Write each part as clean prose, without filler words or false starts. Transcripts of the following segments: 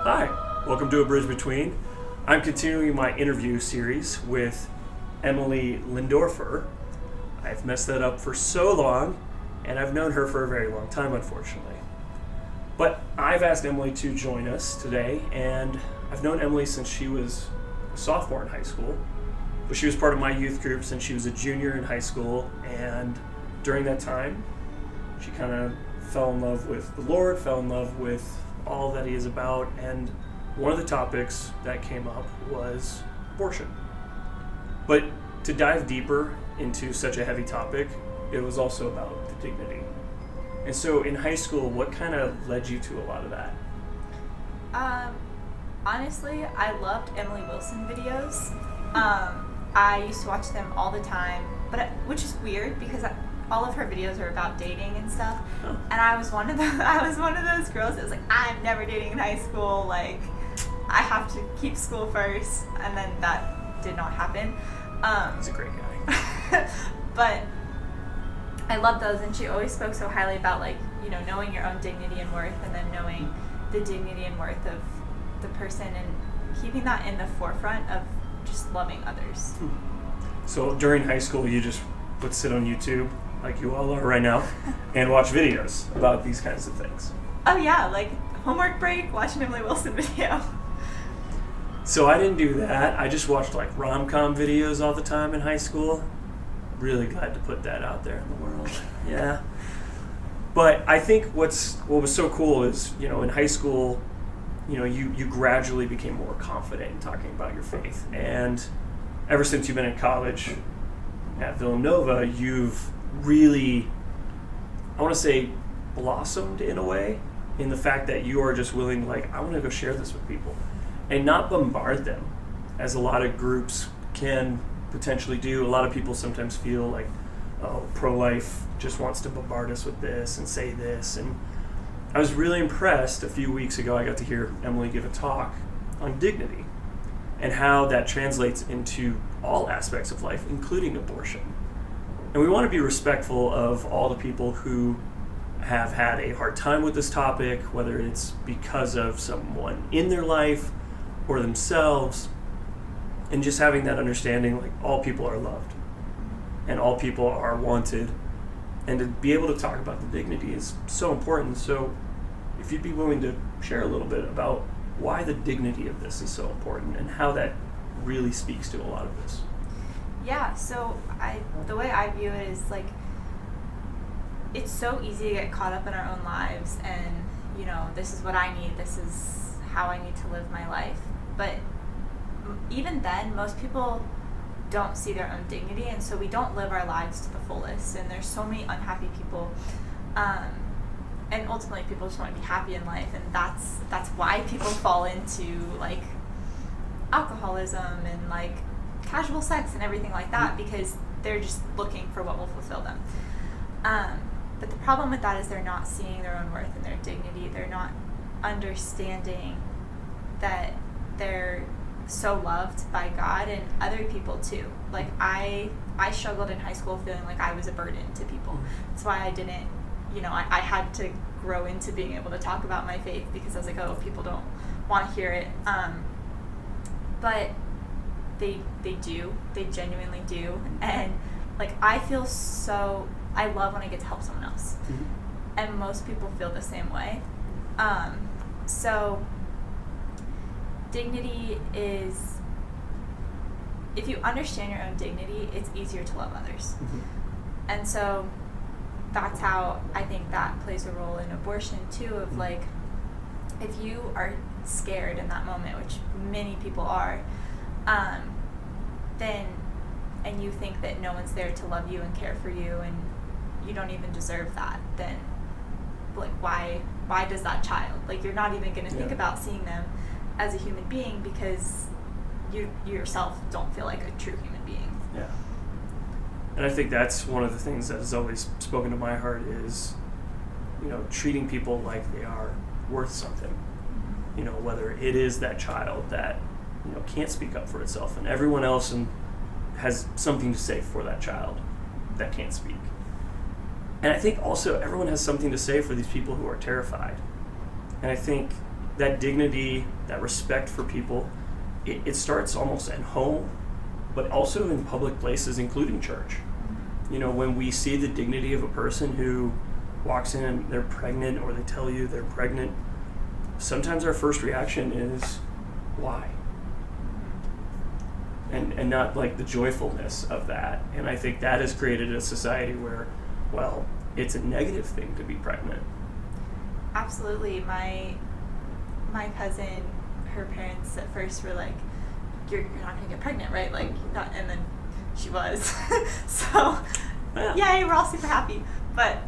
Hi, welcome to A Bridge Between. I'm continuing my interview series with Emily Lindoerfer. I've messed that up for so long, and I've known her for a very long time, unfortunately. But I've asked Emily to join us today, and I've known Emily since she was a sophomore in high school. But she was part of my youth group since she was a junior in high school, and during that time, she kind of fell in love with the Lord, fell in love with all that He is about, and one of the topics that came up was abortion. But to dive deeper into such a heavy topic, it was also about the dignity. And so in high school, what kind of led you to a lot of that? Honestly, I loved Emily Wilson videos. I used to watch them all the time, which is weird because all of her videos are about dating and stuff. Oh. And I was one of those girls that was like, I'm never dating in high school. Like, I have to keep school first, and then that did not happen. He's a great guy. But I love those, and she always spoke so highly about, like, you know, knowing your own dignity and worth, and then knowing the dignity and worth of the person, and keeping that in the forefront of just loving others. So during high school, you just would sit on YouTube, like you all are right now, and watch videos about these kinds of things. Oh yeah, like homework break, watch an Emily Wilson video. So I didn't do that. I just watched like rom-com videos all the time in high school. Really glad to put that out there in the world. Yeah. But I think what was so cool is, you know, in high school, you know, you gradually became more confident in talking about your faith. And ever since you've been in college at Villanova, you've really, I want to say, blossomed in a way, in the fact that you are just willing to, like, I want to go share this with people and not bombard them, as a lot of groups can potentially do. A lot of people sometimes feel like, oh, pro-life just wants to bombard us with this and say this. And I was really impressed. A few weeks ago, I got to hear Emily give a talk on dignity and how that translates into all aspects of life, including abortion. And we want to be respectful of all the people who have had a hard time with this topic, whether it's because of someone in their life or themselves, and just having that understanding, like, all people are loved and all people are wanted, and to be able to talk about the dignity is so important. So if you'd be willing to share a little bit about why the dignity of this is so important and how that really speaks to a lot of this. Yeah, so the way I view it is, like, it's so easy to get caught up in our own lives and, you know, this is what I need, this is how I need to live my life. But even then, most people don't see their own dignity, and so we don't live our lives to the fullest, and there's so many unhappy people. And ultimately, people just want to be happy in life, and that's why people fall into, like, alcoholism and, like, casual sex and everything like that, because they're just looking for what will fulfill them. But the problem with that is they're not seeing their own worth and their dignity. They're not understanding that they're so loved by God and other people too. Like, I struggled in high school feeling like I was a burden to people. That's why I didn't, you know, I had to grow into being able to talk about my faith, because I was like, oh, people don't want to hear it. But they do. They genuinely do. And, like, I love when I get to help someone else. Mm-hmm. And most people feel the same way. So dignity is, if you understand your own dignity, it's easier to love others. Mm-hmm. And so that's how I think that plays a role in abortion too, of, like, if you are scared in that moment, which many people are, then, and you think that no one's there to love you and care for you, and you don't even deserve that, then, like, why does that child, like, you're not even going to think about seeing them as a human being, because you yourself don't feel like a true human being. Yeah. And I think that's one of the things that has always spoken to my heart is, you know, treating people like they are worth something. Mm-hmm. You know, whether it is that child that, you know, can't speak up for itself, and everyone else has something to say for that child that can't speak. And I think also everyone has something to say for these people who are terrified. And I think that dignity, that respect for people, it starts almost at home, but also in public places, including church. You know, when we see the dignity of a person who walks in and they're pregnant, or they tell you they're pregnant, sometimes our first reaction is, why? And not like the joyfulness of that. And I think that has created a society where, well, it's a negative thing to be pregnant. Absolutely. My cousin, her parents at first were like, you're not going to get pregnant, right? Like, not, and then she was. So, yay, we're all super happy. But,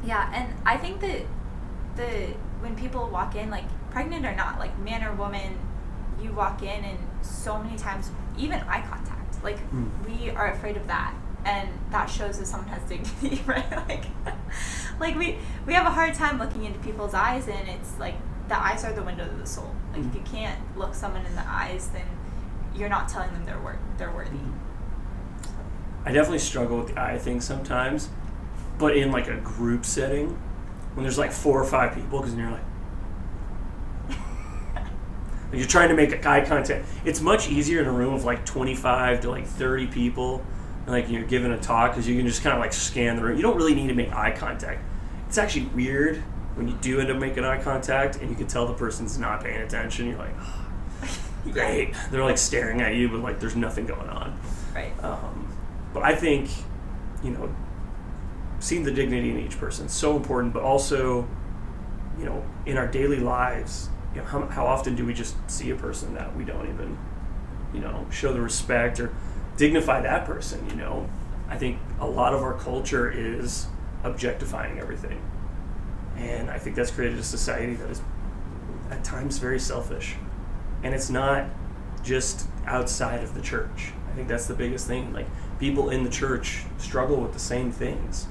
yeah, and I think that when people walk in, like, pregnant or not, like, man or woman, you walk in and so many times, even eye contact, like, we are afraid of that. And that shows that someone has dignity, right? Like we have a hard time looking into people's eyes, and it's like the eyes are the window to the soul. Like if you can't look someone in the eyes, then you're not telling them they're worthy. I definitely struggle with the eye thing sometimes, but in like a group setting, when there's like 4 or 5 people, because you're like you're trying to make eye contact. It's much easier in a room of like 25 to like 30 people. Like you're giving a talk, because you can just kind of like scan the room. You don't really need to make eye contact. It's actually weird when you do end up making eye contact and you can tell the person's not paying attention. You're like, oh, great. They're like staring at you, but like there's nothing going on. Right. But I think, you know, seeing the dignity in each person is so important, but also, you know, in our daily lives, you know, how often do we just see a person that we don't even, you know, show the respect or dignify that person, you know? I think a lot of our culture is objectifying everything. And I think that's created a society that is at times very selfish. And it's not just outside of the church. I think that's the biggest thing. Like, people in the church struggle with the same things.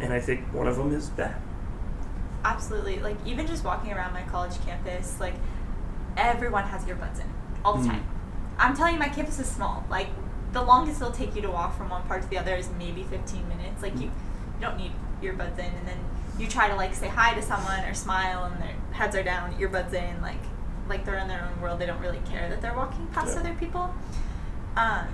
And I think one of them is that. Absolutely. Like, even just walking around my college campus, like, everyone has earbuds in all the time. I'm telling you, my campus is small. Like, the longest it'll take you to walk from one part to the other is maybe 15 minutes. Like, you don't need earbuds in. And then you try to, like, say hi to someone or smile, and their heads are down, earbuds in. Like they're in their own world. They don't really care that they're walking past other people. But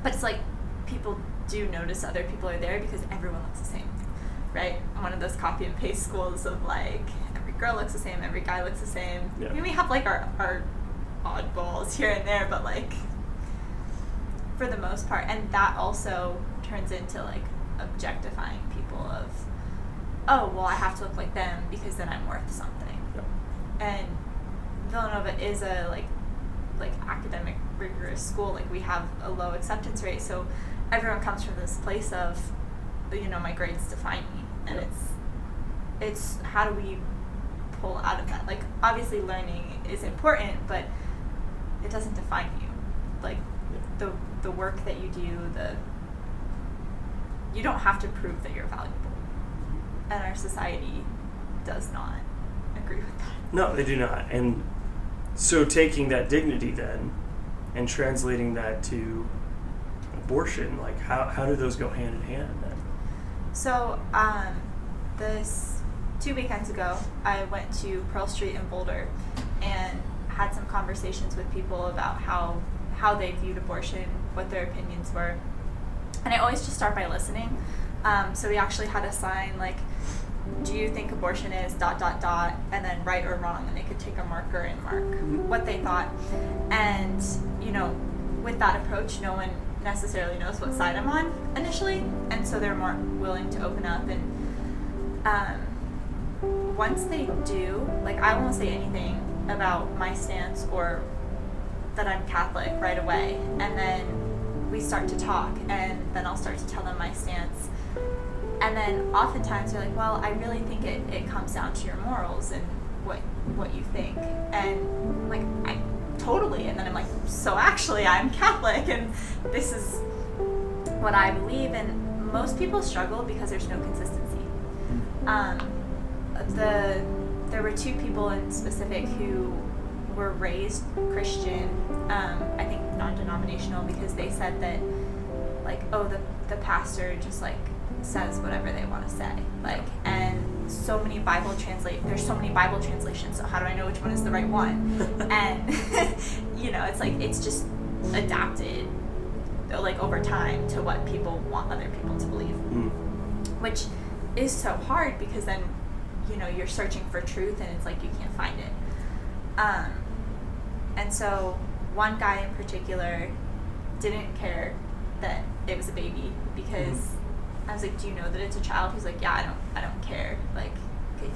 it's like people do notice other people are there because everyone looks the same, right? One of those copy and paste schools of, like, every girl looks the same, every guy looks the same. Yeah. I mean, we have, like, our oddballs here and there, but, like, for the most part. And that also turns into, like, objectifying people of, oh, well, I have to look like them because then I'm worth something. Yeah. And Villanova is a, like academic rigorous school. Like, we have a low acceptance rate, so everyone comes from this place of, you know, my grades define me. And it's how do we pull out of that? Like, obviously learning is important, but it doesn't define you. Like, the work that you do, you don't have to prove that you're valuable. And our society does not agree with that. No, they do not. And so taking that dignity then and translating that to abortion, like, how do those go hand in hand then? So, this 2 weekends ago, I went to Pearl Street in Boulder and had some conversations with people about how they viewed abortion, what their opinions were. And I always just start by listening. So we actually had a sign, like, do you think abortion is ... and then right or wrong, and they could take a marker and mark what they thought. And, you know, with that approach, no one necessarily knows what side I'm on initially, and so they're more willing to open up. And once they do, like, I won't say anything about my stance or that I'm Catholic right away, and then we start to talk, and then I'll start to tell them my stance. And then oftentimes they're like, well, I really think it comes down to your morals and what you think. And, like, I totally. And then I'm like, so actually I'm Catholic and this is what I believe. And most people struggle because there's no consistency. There were 2 people in specific who were raised Christian, I think non-denominational, because they said that, like, oh, the pastor just, like, says whatever they want to say, like, and so many Bible translations, so how do I know which one is the right one? And it's like it's just adapted like over time to what people want other people to believe, which is so hard because then you're searching for truth and it's like you can't find it. And so one guy in particular didn't care that it was a baby because I was like, do you know that it's a child? He's like, yeah, I don't care. Like,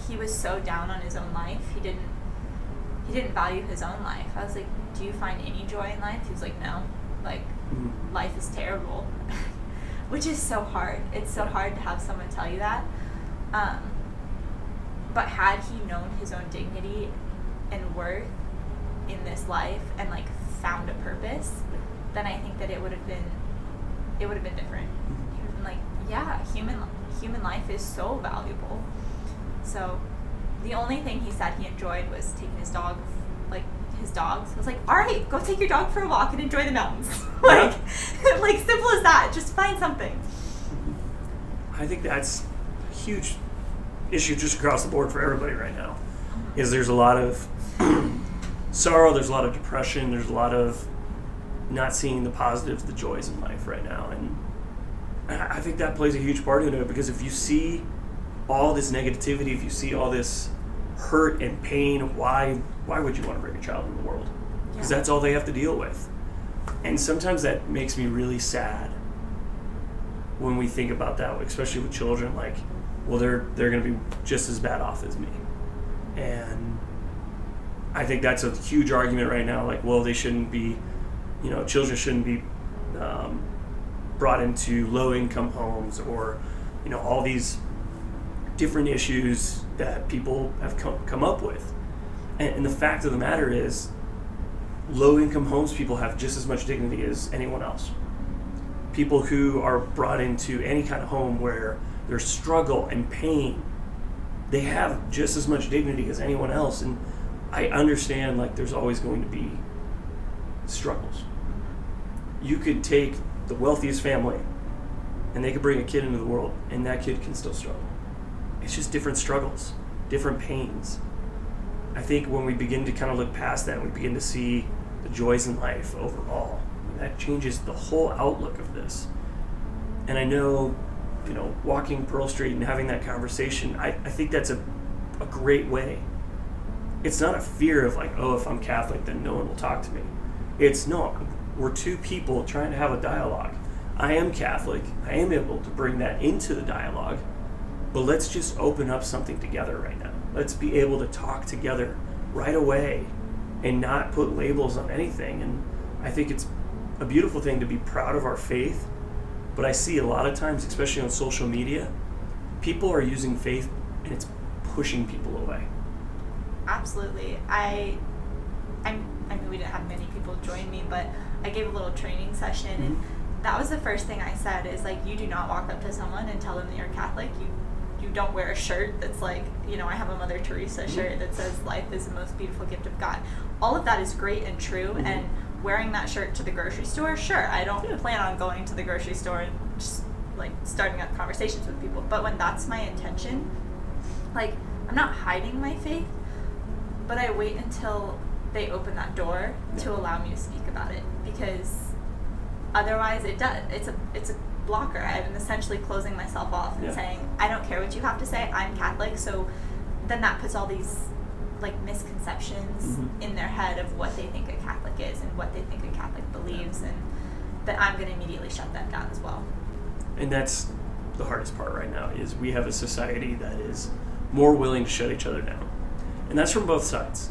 he was so down on his own life. He didn't value his own life. I was like, do you find any joy in life? He was like, no. Like, life is terrible. Which is so hard. It's so hard to have someone tell you that. But had he known his own dignity and worth in this life and like found a purpose, then I think that it would have been different. He would have been like, yeah, human life is so valuable. So the only thing he said he enjoyed was taking his dogs. I was like, all right, go take your dog for a walk and enjoy the mountains. Like simple as that. Just find something. I think that's a huge issue just across the board for everybody right now. Is there's a lot of sorrow, there's a lot of depression, there's a lot of not seeing the positives, the joys in life right now. And I think that plays a huge part in it, because if you see all this negativity, if you see all this hurt and pain, why would you want to bring a child into the world? Because that's all they have to deal with. And sometimes that makes me really sad when we think about that, especially with children. Like, well, they're going to be just as bad off as me. And I think that's a huge argument right now. Like, well, they shouldn't be, children shouldn't be brought into low-income homes, or, all these different issues that people have come up with. And the fact of the matter is, low-income homes people have just as much dignity as anyone else. People who are brought into any kind of home where there's struggle and pain, they have just as much dignity as anyone else. And I understand, like, there's always going to be struggles. You could take the wealthiest family and they could bring a kid into the world, and that kid can still struggle. It's just different struggles, different pains. I think when we begin to kind of look past that, we begin to see the joys in life overall. That changes the whole outlook of this. And I know, walking Pearl Street and having that conversation, I think that's a great way. It's not a fear of like, oh, if I'm Catholic, then no one will talk to me. It's no, we're two people trying to have a dialogue. I am Catholic. I am able to bring that into the dialogue. But let's just open up something together right now. Let's be able to talk together right away and not put labels on anything. And I think it's a beautiful thing to be proud of our faith. But I see a lot of times, especially on social media, people are using faith and it's pushing people away. Absolutely. I mean, we didn't have many people join me, but I gave a little training session, and that was the first thing I said is, like, you do not walk up to someone and tell them that you're Catholic. You don't wear a shirt that's like, I have a Mother Teresa shirt that says life is the most beautiful gift of God. All of that is great and true, and wearing that shirt to the grocery store, sure, I don't plan on going to the grocery store and just like starting up conversations with people. But when that's my intention, like, I'm not hiding my faith, but I wait until they open that door to allow me to speak about it, because otherwise it's a blocker. I'm essentially closing myself off and saying, I don't care what you have to say, I'm Catholic. So then that puts all these like misconceptions in their head of what they think a Catholic is and what they think a Catholic believes, and that I'm going to immediately shut them down as well. And that's the hardest part right now, is we have a society that is more willing to shut each other down. And that's from both sides.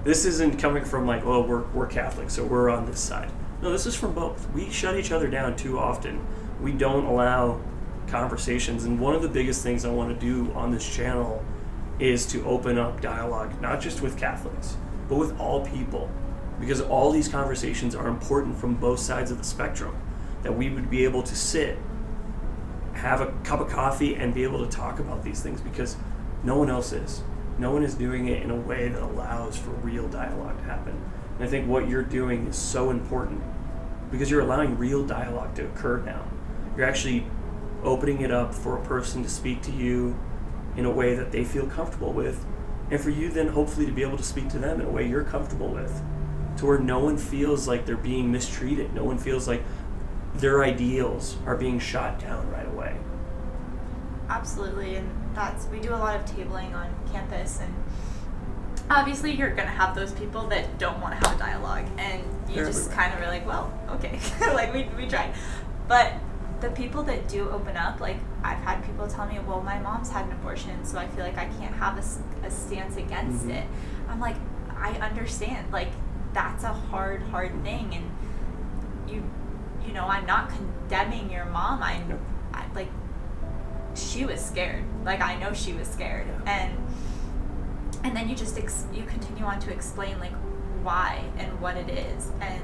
This isn't coming from like, well, we're Catholic, so we're on this side. No, this is from both. We shut each other down too often. We don't allow conversations. And one of the biggest things I want to do on this channel is to open up dialogue, not just with Catholics, but with all people. Because all these conversations are important from both sides of the spectrum. That we would be able to sit, have a cup of coffee, and be able to talk about these things, because no one else is. No one is doing it in a way that allows for real dialogue to happen. And I think what you're doing is so important, because you're allowing real dialogue to occur now. You're actually opening it up for a person to speak to you in a way that they feel comfortable with, and for you then hopefully to be able to speak to them in a way you're comfortable with, to where no one feels like they're being mistreated, no one feels like their ideals are being shot down right away. Absolutely, and we do a lot of tabling on campus, and obviously you're going to have those people that don't want to have a dialogue, and you just kind of are like, well, okay, like we tried. But the people that do open up, like I've had people tell me, well, my mom's had an abortion, so I feel like I can't have a stance against it. I'm like, I understand, like that's a hard thing, and you know, I'm not condemning your mom. I like, she was scared. Like I know she was scared, and then you just you continue on to explain like why and what it is, and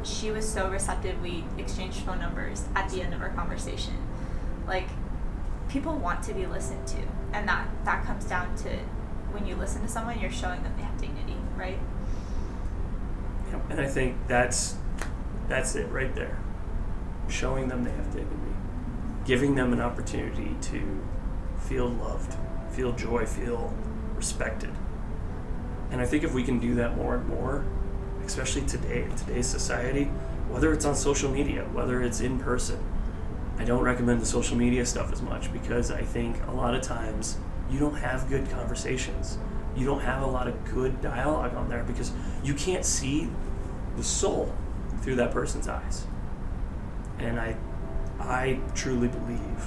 she was so receptive. We exchanged phone numbers at the end of our conversation. Like, people want to be listened to, and that comes down to when you listen to someone, you're showing them they have dignity, right? Yep. And I think that's it right there. Showing them they have dignity, giving them an opportunity to feel loved, feel joy, feel respected. And I think if we can do that more and more, especially today, in today's society, whether it's on social media, whether it's in person, I don't recommend the social media stuff as much, because I think a lot of times you don't have good conversations. You don't have a lot of good dialogue on there because you can't see the soul through that person's eyes. And I truly believe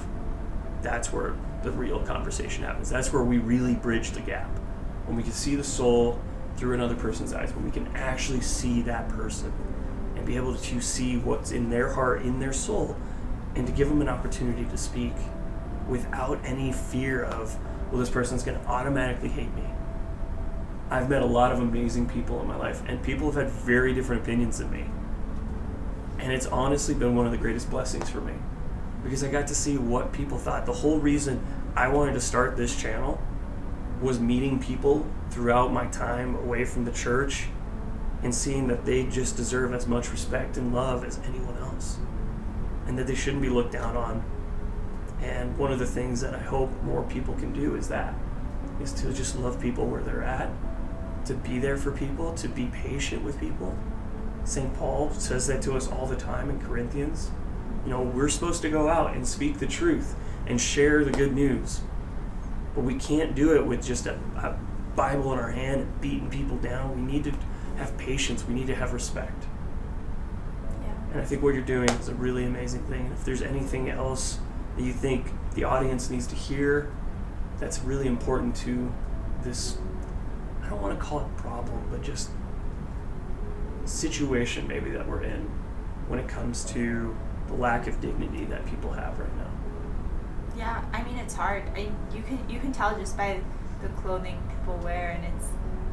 that's where the real conversation happens. That's where we really bridge the gap. When we can see the soul through another person's eyes, when we can actually see that person and be able to see what's in their heart, in their soul, and to give them an opportunity to speak without any fear of, well, this person's going to automatically hate me. I've met a lot of amazing people in my life, and people have had very different opinions than me. And it's honestly been one of the greatest blessings for me, because I got to see what people thought. The whole reason I wanted to start this channel was meeting people throughout my time away from the church and seeing that they just deserve as much respect and love as anyone else, and that they shouldn't be looked down on. And one of the things that I hope more people can do is to just love people where they're at, to be there for people, to be patient with people. St. Paul says that to us all the time in Corinthians. You know, we're supposed to go out and speak the truth and share the good news. But we can't do it with just a Bible in our hand and beating people down. We need to have patience. We need to have respect. Yeah. And I think what you're doing is a really amazing thing. And if there's anything else that you think the audience needs to hear that's really important to this, I don't want to call it problem, but just situation maybe that we're in when it comes to the lack of dignity that people have right now. Yeah, I mean, it's hard. You can tell just by the clothing people wear, and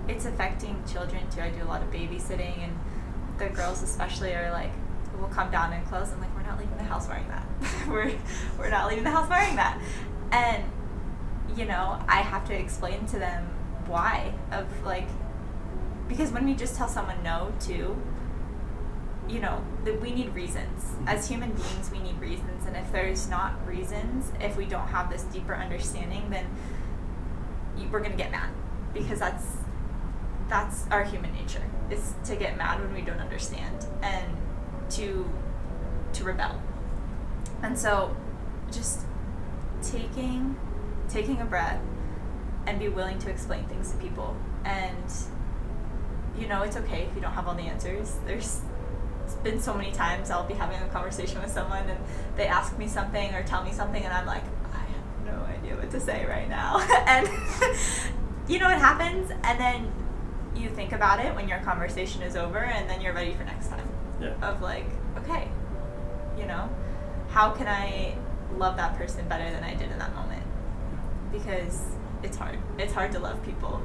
it's affecting children too. I do a lot of babysitting, and the girls especially are like, will come down in clothes. I'm like, we're not leaving the house wearing that. we're not leaving the house wearing that. And you know, I have to explain to them why, of like, because when we just tell someone no too, you know, that we need reasons. As human beings, we need reasons. And if there's not reasons, if we don't have this deeper understanding, then we're going to get mad. Because that's our human nature, is to get mad when we don't understand and to rebel. And so just taking a breath and be willing to explain things to people. And, you know, it's okay if you don't have all the answers. It's been so many times I'll be having a conversation with someone and they ask me something or tell me something and I'm like, I have no idea what to say right now. And you know, it happens, and then you think about it when your conversation is over, and then you're ready for next time. Yeah. Of like, okay, you know, how can I love that person better than I did in that moment? Because it's hard. It's hard to love people.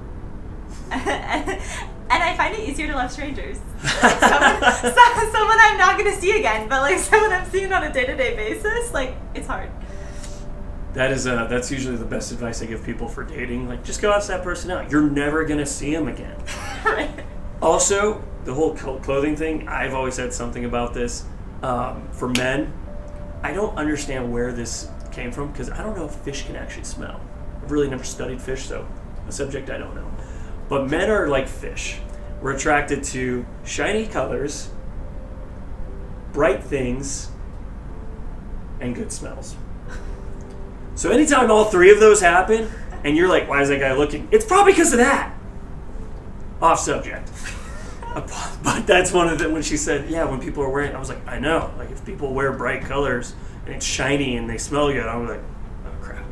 And I find it easier to love strangers. Like someone I'm not going to see again, but like someone I'm seeing on a day-to-day basis, like, it's hard. That's usually the best advice I give people for dating. Like, just go ask that person out. You're never going to see them again. Right. Also, the whole clothing thing, I've always said something about this. For men, I don't understand where this came from, because I don't know if fish can actually smell. I've really never studied fish, so a subject I don't know. But men are like fish. We're attracted to shiny colors, bright things, and good smells. So anytime all three of those happen, and you're like, why is that guy looking? It's probably because of that. Off subject. But that's one of the, when she said, yeah, when people are wearing, I was like, I know. Like, if people wear bright colors, and it's shiny, and they smell good, I'm like, oh, crap.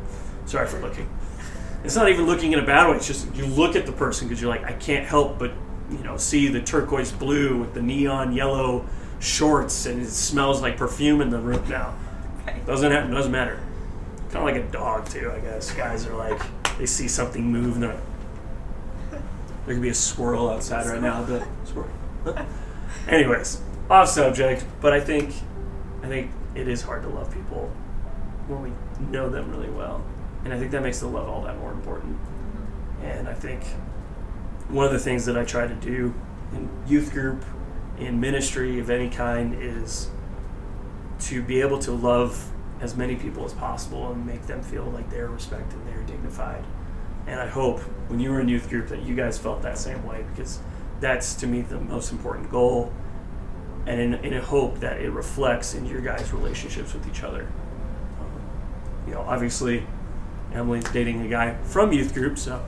Sorry for looking. It's not even looking in a bad way. It's just, you look at the person, because you're like, I can't help but, see the turquoise blue with the neon yellow shorts, and it smells like perfume in the room now. Okay. Doesn't matter. Kind of like a dog, too, I guess. Guys are like, they see something move, and they're like, there could be a squirrel outside right now. But squirrel. Anyways, off subject, but I think it is hard to love people when we know them really well. And I think that makes the love all that more important. And I think one of the things that I try to do in youth group, in ministry of any kind, is to be able to love as many people as possible and make them feel like they're respected and they're dignified. And I hope when you were in youth group that you guys felt that same way, because that's, to me, the most important goal. And in a hope that it reflects in your guys' relationships with each other. Obviously, Emily's dating a guy from youth group, so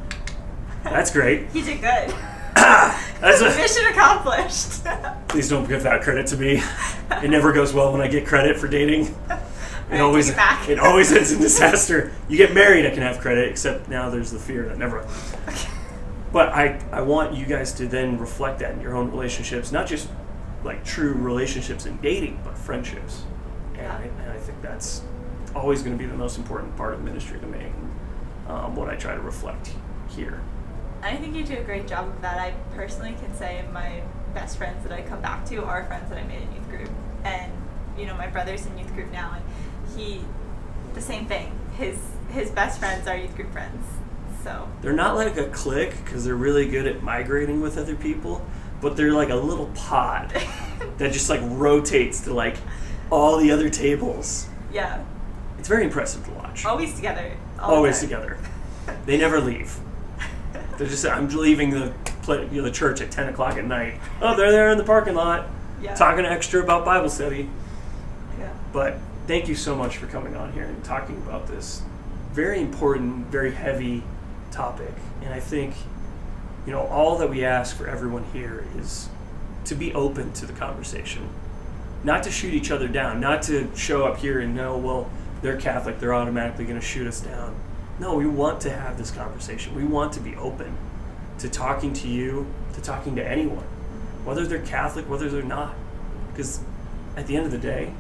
that's great. You did good. That's mission accomplished. Please don't give that credit to me. It never goes well when I get credit for dating. It always ends in disaster. You get married, I can have credit, except now there's the fear that never. Okay. But I want you guys to then reflect that in your own relationships, not just like true relationships in dating, but friendships. And I think that's always going to be the most important part of ministry to me. What I try to reflect here. I think you do a great job of that. I personally can say my best friends that I come back to are friends that I made in youth group. And, my brother's in youth group now, and the same thing. His best friends are youth group friends. So they're not like a clique because they're really good at migrating with other people, but they're like a little pod that just like rotates to like all the other tables. Yeah. It's very impressive to watch. Always together. Always together. They never leave. They're just, I'm leaving the church at 10 o'clock at night. Oh, they're there in the parking lot, talking extra about Bible study. Yeah. But thank you so much for coming on here and talking about this very important, very heavy topic. And I think, all that we ask for everyone here is to be open to the conversation. Not to shoot each other down, not to show up here and know, well, they're Catholic, they're automatically going to shoot us down. No, we want to have this conversation. We want to be open to talking to you, to talking to anyone, whether they're Catholic, whether they're not. Because at the end of the day,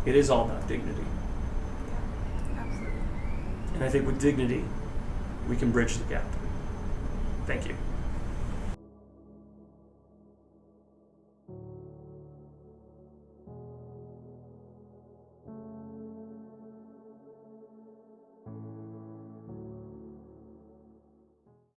it is all about dignity. Yeah, absolutely. And I think with dignity, we can bridge the gap. Thank you.